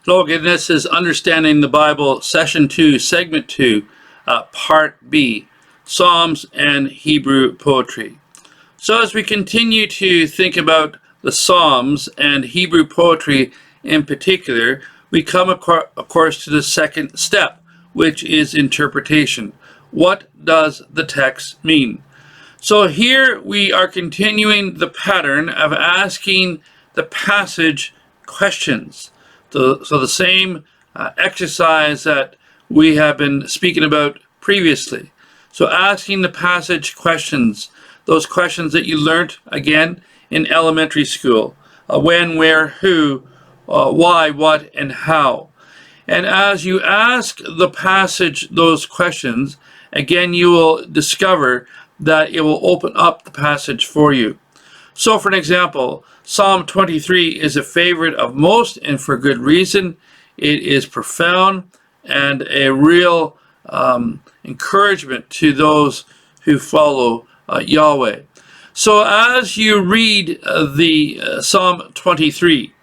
Hello again, this is Understanding the Bible, Session 2, Segment 2, Part B, Psalms and Hebrew Poetry. So as we continue to think about the Psalms and Hebrew poetry in particular, we come, of course, to the second step, which is interpretation. What does the text mean? So here we are continuing the pattern of asking the passage questions. So the same exercise that we have been speaking about previously. So asking the passage questions, those questions that you learned again in elementary school. When, where, who, why, what, and how. And as you ask the passage those questions, again you will discover that it will open up the passage for you. So for an example, Psalm 23 is a favorite of most, and for good reason. It is profound and a real encouragement to those who follow Yahweh. So as you read the Psalm 23,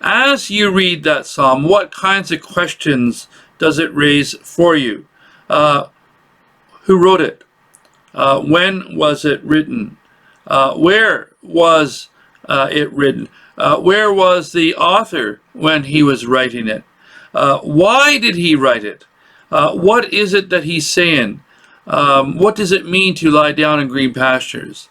as you read that psalm, what kinds of questions does it raise for you? Who wrote it? When was it written? Where was it written? Where was the author when he was writing it? Why did he write it? What is it that he's saying? What does it mean to lie down in green pastures?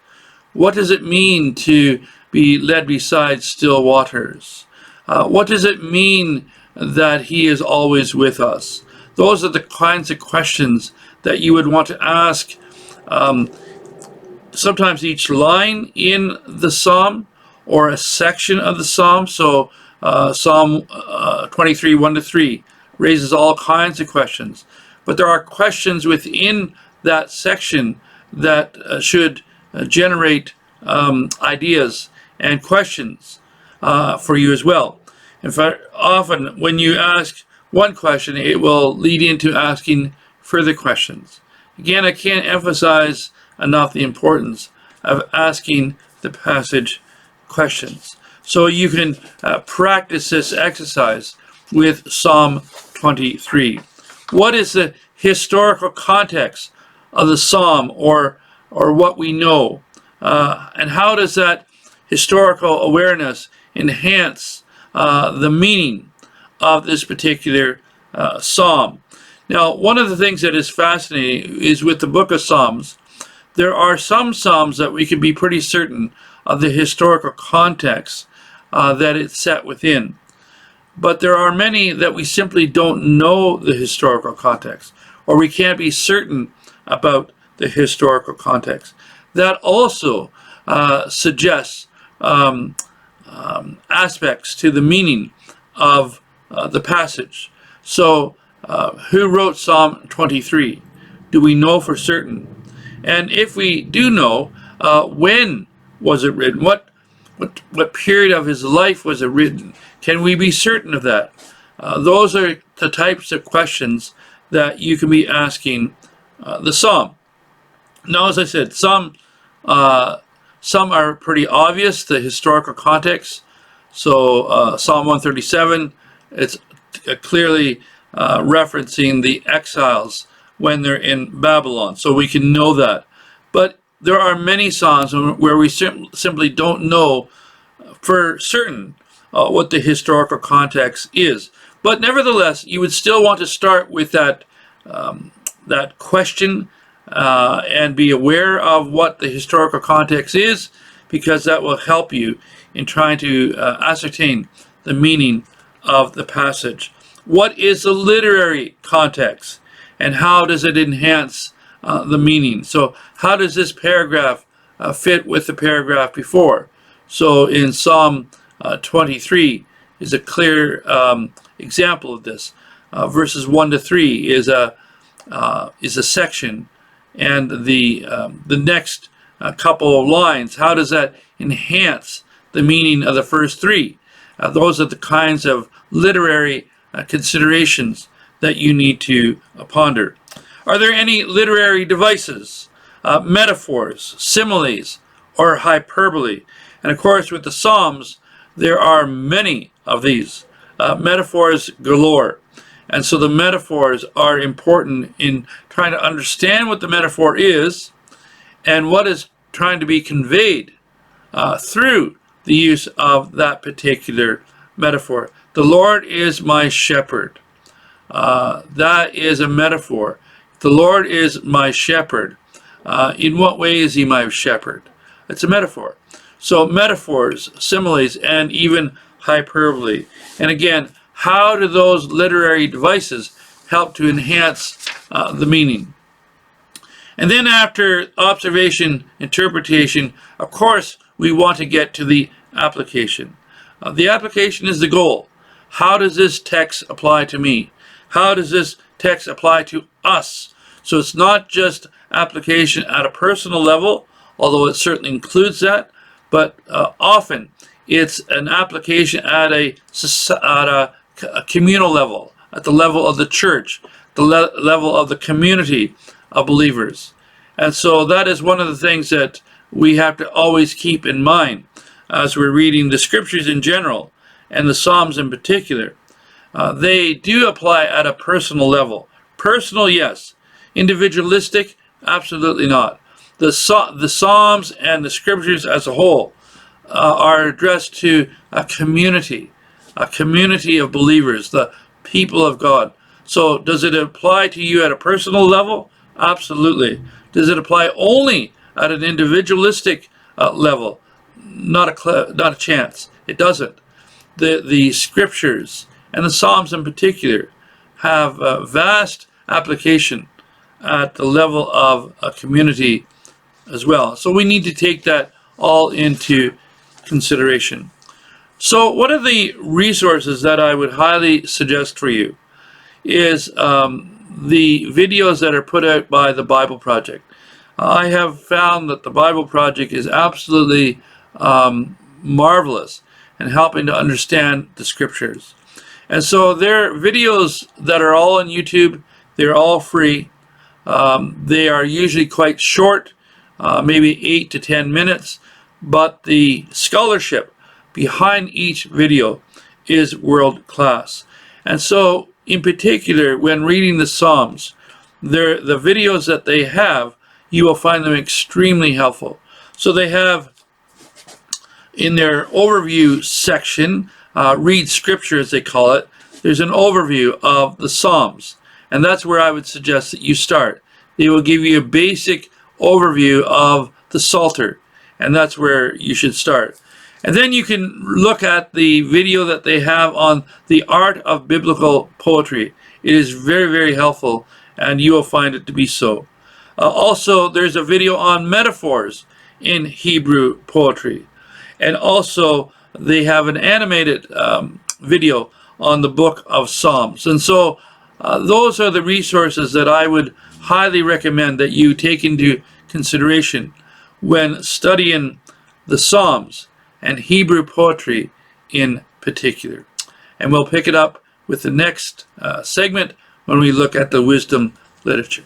What does it mean to be led beside still waters? What does it mean that he is always with us? Those are the kinds of questions that you would want to ask. Sometimes each line in the psalm or a section of the psalm. So Psalm 23, 1-3 raises all kinds of questions. But there are questions within that section that should generate ideas and questions for you as well. In fact, often when you ask one question, it will lead into asking further questions. Again, I can't emphasize enough the importance of asking the passage questions. So you can practice this exercise with Psalm 23. What is the historical context of the psalm or what we know? And how does that historical awareness enhance the meaning of this particular psalm? Now, one of the things that is fascinating is with the book of Psalms, there are some psalms that we can be pretty certain of the historical context that it's set within. But there are many that we simply don't know the historical context, or we can't be certain about the historical context. That also suggests aspects to the meaning of the passage. So, who wrote Psalm 23? Do we know for certain? And if we do know, when was it written? What period of his life was it written? Can we be certain of that? Those are the types of questions that you can be asking the psalm. Now, as I said, some are pretty obvious, the historical context. So Psalm 137, it's clearly referencing the exiles when they're in Babylon, so we can know that. But there are many psalms where we simply don't know for certain what the historical context is. But nevertheless, you would still want to start with that question and be aware of what the historical context is, because that will help you in trying to ascertain the meaning of the passage. What is the literary context, and how does it enhance the meaning? So how does this paragraph fit with the paragraph before? So in Psalm 23 is a clear example of this. Verses 1-3 is a section, and the next couple of lines, how does that enhance the meaning of the first three? Those are the kinds of literary considerations that you need to ponder. Are there any literary devices, metaphors, similes, or hyperbole? And of course, with the Psalms, there are many of these. metaphors galore. And so the metaphors are important in trying to understand what the metaphor is and what is trying to be conveyed through the use of that particular metaphor. The Lord is my shepherd. That is a metaphor. The Lord is my shepherd. In what way is he my shepherd? It's a metaphor. So metaphors, similes, and even hyperbole. And again, how do those literary devices help to enhance the meaning? And then after observation, interpretation, of course, we want to get to the application. The application is the goal. How does this text apply to me? How does this text apply to us? So it's not just application at a personal level, although it certainly includes that, but often it's an application at a communal level, at the level of the church, the level of the community of believers. And so that is one of the things that we have to always keep in mind as we're reading the scriptures in general and the Psalms in particular. They do apply at a personal level. Personal, yes. Individualistic, absolutely not. The Psalms and the scriptures as a whole are addressed to a community of believers, the people of God. So does it apply to you at a personal level? Absolutely. Does it apply only at an individualistic level? Not a chance. It doesn't. The scriptures and the Psalms in particular have vast application at the level of a community as well. So we need to take that all into consideration. So one of the resources that I would highly suggest for you is the videos that are put out by the Bible Project. I have found that the Bible Project is absolutely marvelous in helping to understand the scriptures. And so their videos that are all on YouTube, they're all free. They are usually quite short, maybe 8 to 10 minutes, but the scholarship behind each video is world class. And so in particular, when reading the Psalms, the videos that they have, you will find them extremely helpful. So they have in their overview section, read scripture as they call it, there's an overview of the Psalms. And that's where I would suggest that you start. They will give you a basic overview of the Psalter, and that's where you should start. And then you can look at the video that they have on the art of biblical poetry. It is very, very helpful, and you will find it to be so. Also, there's a video on metaphors in Hebrew poetry. And also, they have an animated video on the book of Psalms. And so, those are the resources that I would highly recommend that you take into consideration when studying the Psalms and Hebrew poetry in particular. And we'll pick it up with the next segment when we look at the wisdom literature.